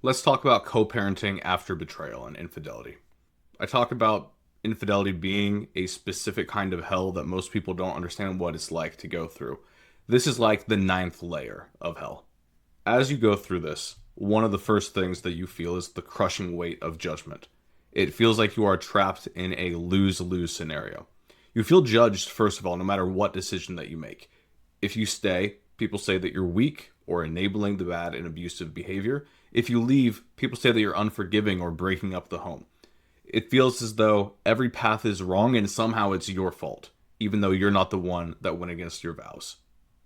Let's talk about co-parenting after betrayal and infidelity. I talk about infidelity being a specific kind of hell that most people don't understand what it's like to go through. This is like the ninth layer of hell. As you go through this, one of the first things that you feel is the crushing weight of judgment. It feels like you are trapped in a lose-lose scenario. You feel judged, first of all, no matter what decision that you make. If you stay, people say that you're weak or enabling the bad and abusive behavior. If you leave, people say that you're unforgiving or breaking up the home. It feels as though every path is wrong and somehow it's your fault, even though you're not the one that went against your vows.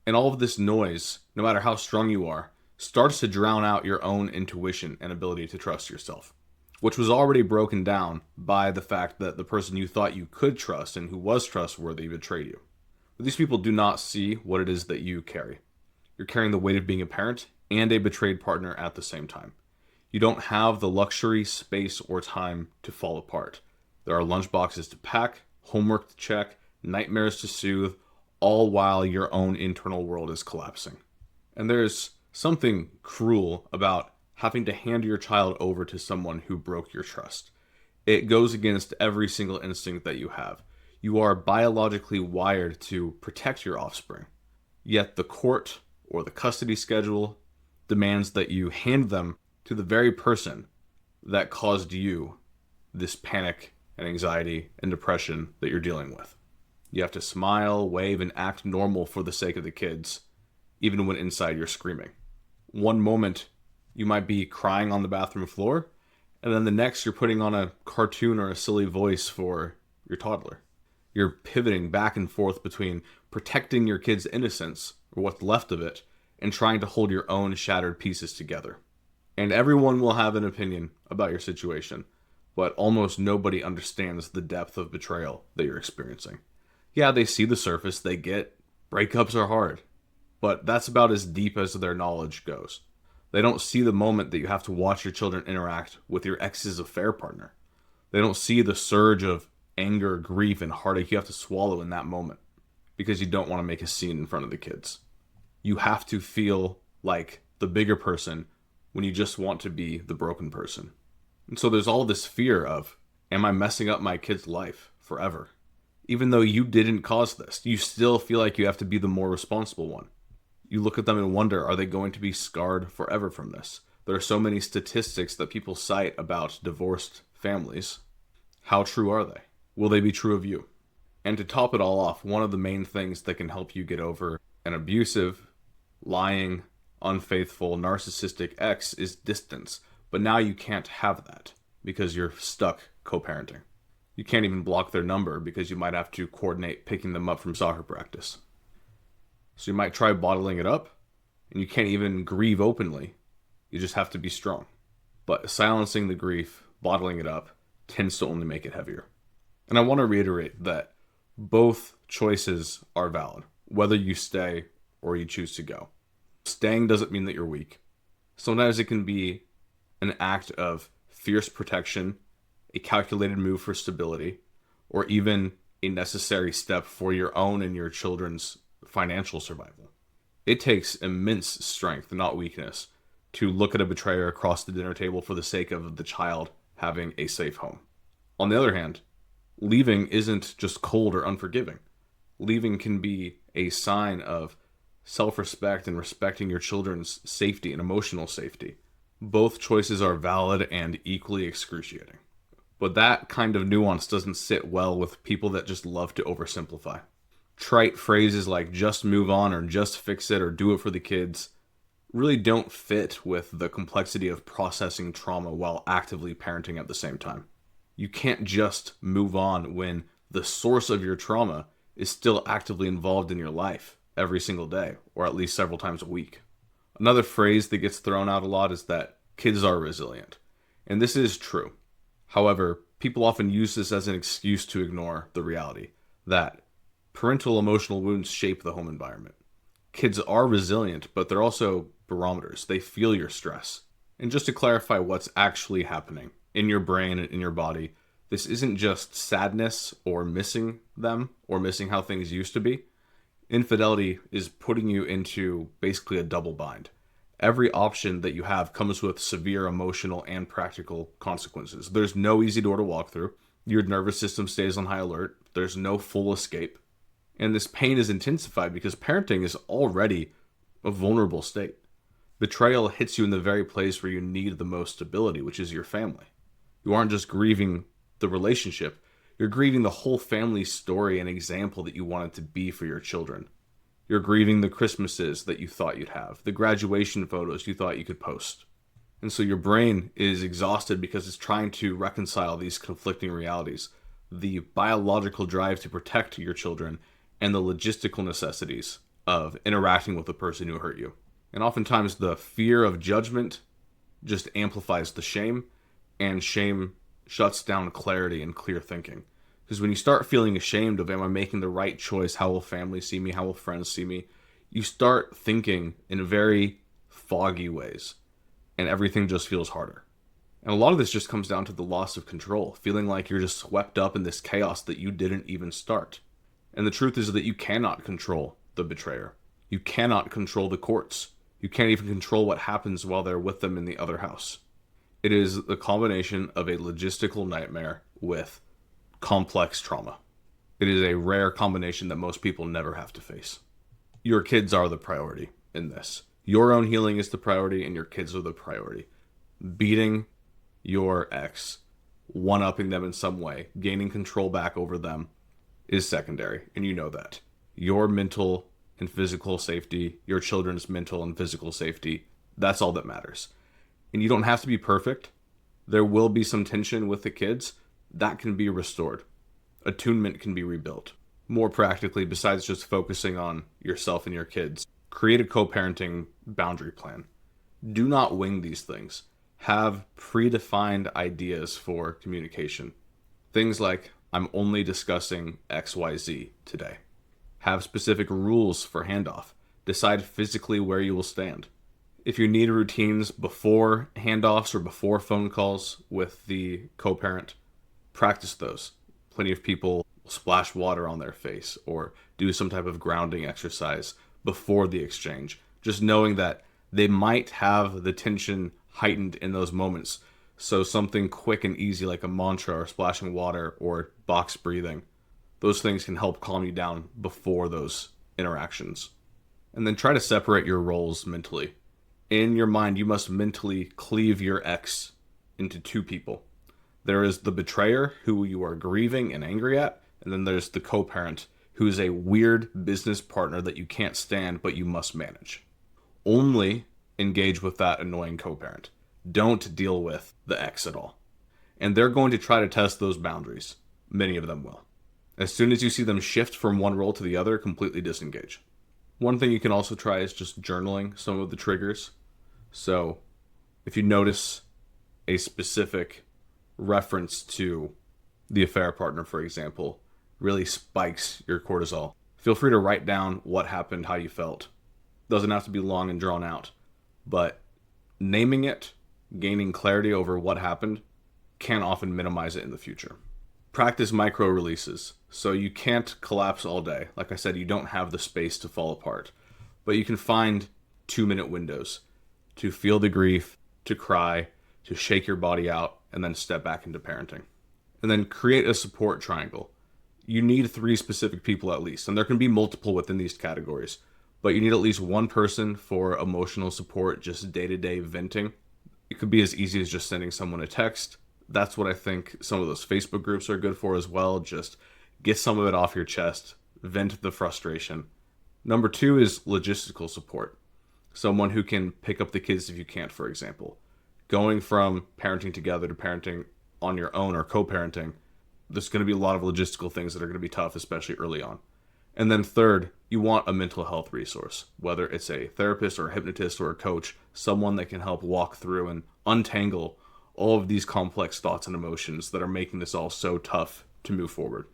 And all of this noise, no matter how strong you are, starts to drown out your own intuition and ability to trust yourself, which was already broken down by the fact that the person you thought you could trust and who was trustworthy betrayed you. But these people do not see what it is that you carry. You're carrying the weight of being a parent and a betrayed partner at the same time. You don't have the luxury, space, or time to fall apart. There are lunchboxes to pack, homework to check, nightmares to soothe, all while your own internal world is collapsing. And there's something cruel about having to hand your child over to someone who broke your trust. It goes against every single instinct that you have. You are biologically wired to protect your offspring. Yet the court or the custody schedule demands that you hand them to the very person that caused you this panic and anxiety and depression that you're dealing with. You have to smile, wave, and act normal for the sake of the kids, even when inside you're screaming. One moment, you might be crying on the bathroom floor, and then the next you're putting on a cartoon or a silly voice for your toddler. You're pivoting back and forth between protecting your kid's innocence, or what's left of it, and trying to hold your own shattered pieces together. And everyone will have an opinion about your situation, but almost nobody understands the depth of betrayal that you're experiencing. Yeah, they see the surface, they get breakups are hard, but that's about as deep as their knowledge goes. They don't see the moment that you have to watch your children interact with your ex's affair partner. They don't see the surge of anger, grief, and heartache you have to swallow in that moment because you don't want to make a scene in front of the kids. You have to feel like the bigger person when you just want to be the broken person. And so there's all this fear of, am I messing up my kid's life forever? Even though you didn't cause this, you still feel like you have to be the more responsible one. You look at them and wonder, are they going to be scarred forever from this? There are so many statistics that people cite about divorced families. How true are they? Will they be true of you? And to top it all off, one of the main things that can help you get over an abusive, lying, unfaithful, narcissistic ex is distance. But now you can't have that because you're stuck co-parenting. You can't even block their number because you might have to coordinate picking them up from soccer practice. So you might try bottling it up, and you can't even grieve openly. You just have to be strong. But silencing the grief, bottling it up, tends to only make it heavier. And I want to reiterate that both choices are valid, whether you stay or you choose to go. Staying doesn't mean that you're weak. Sometimes it can be an act of fierce protection, a calculated move for stability, or even a necessary step for your own and your children's financial survival. It takes immense strength, not weakness, to look at a betrayer across the dinner table for the sake of the child having a safe home. On the other hand, leaving isn't just cold or unforgiving. Leaving can be a sign of self-respect and respecting your children's safety and emotional safety. Both choices are valid and equally excruciating. But that kind of nuance doesn't sit well with people that just love to oversimplify. Trite phrases like just move on or just fix it or do it for the kids really don't fit with the complexity of processing trauma while actively parenting at the same time. You can't just move on when the source of your trauma is still actively involved in your life every single day, or at least several times a week. Another phrase that gets thrown out a lot is that kids are resilient. And this is true. However, people often use this as an excuse to ignore the reality that parental emotional wounds shape the home environment. Kids are resilient, but they're also barometers. They feel your stress. And just to clarify what's actually happening in your brain and in your body, this isn't just sadness or missing them or missing how things used to be. Infidelity is putting you into basically a double bind. Every option that you have comes with severe emotional and practical consequences. There's no easy door to walk through. Your nervous system stays on high alert. There's no full escape. And this pain is intensified because parenting is already a vulnerable state. Betrayal hits you in the very place where you need the most stability, which is your family. You aren't just grieving the relationship, you're grieving the whole family story and example that you wanted to be for your children. You're grieving the Christmases that you thought you'd have, the graduation photos you thought you could post. And so your brain is exhausted because it's trying to reconcile these conflicting realities, the biological drive to protect your children and the logistical necessities of interacting with the person who hurt you. And oftentimes the fear of judgment just amplifies the shame, and shame shuts down clarity and clear thinking. Because when you start feeling ashamed of, am I making the right choice? How will family see me? How will friends see me? You start thinking in very foggy ways, and everything just feels harder. And a lot of this just comes down to the loss of control, feeling like you're just swept up in this chaos that you didn't even start. And the truth is that you cannot control the betrayer. You cannot control the courts. You can't even control what happens while they're with them in the other house. It is the combination of a logistical nightmare with complex trauma. It is a rare combination that most people never have to face. Your kids are the priority in this. Your own healing is the priority, and your kids are the priority. Beating your ex, one-upping them in some way, gaining control back over them is secondary, and you know that. Your mental and physical safety, your children's mental and physical safety, that's all that matters. And you don't have to be perfect. There will be some tension with the kids. That can be restored. Attunement can be rebuilt. More practically, besides just focusing on yourself and your kids, create a co-parenting boundary plan. Do not wing these things. Have predefined ideas for communication. Things like, I'm only discussing XYZ today. Have specific rules for handoff. Decide physically where you will stand. If you need routines before handoffs or before phone calls with the co-parent, practice those. Plenty of people splash water on their face or do some type of grounding exercise before the exchange, just knowing that they might have the tension heightened in those moments. So something quick and easy like a mantra or splashing water or box breathing, those things can help calm you down before those interactions. And then try to separate your roles mentally. In your mind, you must mentally cleave your ex into two people. There is the betrayer, who you are grieving and angry at, and then there's the co-parent, who is a weird business partner that you can't stand but you must manage. Only engage with that annoying co-parent. Don't deal with the ex at all. And they're going to try to test those boundaries. Many of them will. As soon as you see them shift from one role to the other, completely disengage. One thing you can also try is just journaling some of the triggers. So if you notice a specific reference to the affair partner, for example, really spikes your cortisol, feel free to write down what happened, how you felt. Doesn't have to be long and drawn out, but naming it, gaining clarity over what happened, can often minimize it in the future. Practice micro releases. So you can't collapse all day. Like I said, you don't have the space to fall apart, but you can find 2-minute windows to feel the grief, to cry, to shake your body out, and then step back into parenting. And then create a support triangle. You need 3 specific people at least, and there can be multiple within these categories, but you need at least one person for emotional support, just day-to-day venting. It could be as easy as just sending someone a text. That's what I think some of those Facebook groups are good for as well. Just get some of it off your chest, vent the frustration. Number 2 is logistical support. Someone who can pick up the kids if you can't, for example. Going from parenting together to parenting on your own or co-parenting, there's going to be a lot of logistical things that are going to be tough, especially early on. And then third, you want a mental health resource, whether it's a therapist or a hypnotist or a coach, someone that can help walk through and untangle all of these complex thoughts and emotions that are making this all so tough to move forward.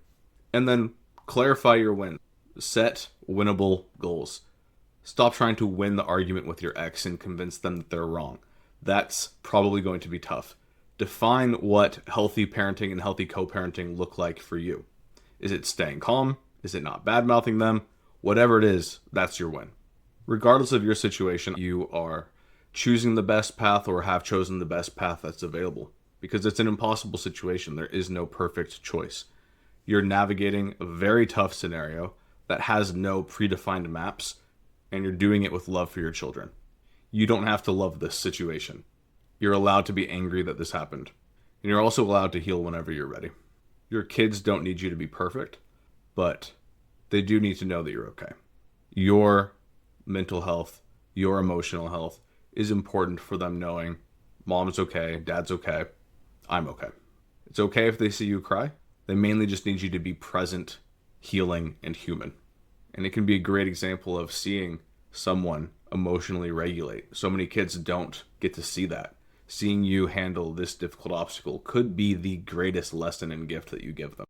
And then clarify your win. Set winnable goals. Stop trying to win the argument with your ex and convince them that they're wrong. That's probably going to be tough. Define what healthy parenting and healthy co-parenting look like for you. Is it staying calm? Is it not bad-mouthing them? Whatever it is, that's your win. Regardless of your situation, you are choosing the best path or have chosen the best path that's available, because it's an impossible situation. There is no perfect choice. You're navigating a very tough scenario that has no predefined maps, and you're doing it with love for your children. You don't have to love this situation. You're allowed to be angry that this happened. And you're also allowed to heal whenever you're ready. Your kids don't need you to be perfect, but they do need to know that you're okay. Your mental health, your emotional health is important for them knowing mom's okay, dad's okay, I'm okay. It's okay if they see you cry. They mainly just need you to be present, healing, and human. And it can be a great example of seeing someone emotionally regulate. So many kids don't get to see that. Seeing you handle this difficult obstacle could be the greatest lesson and gift that you give them.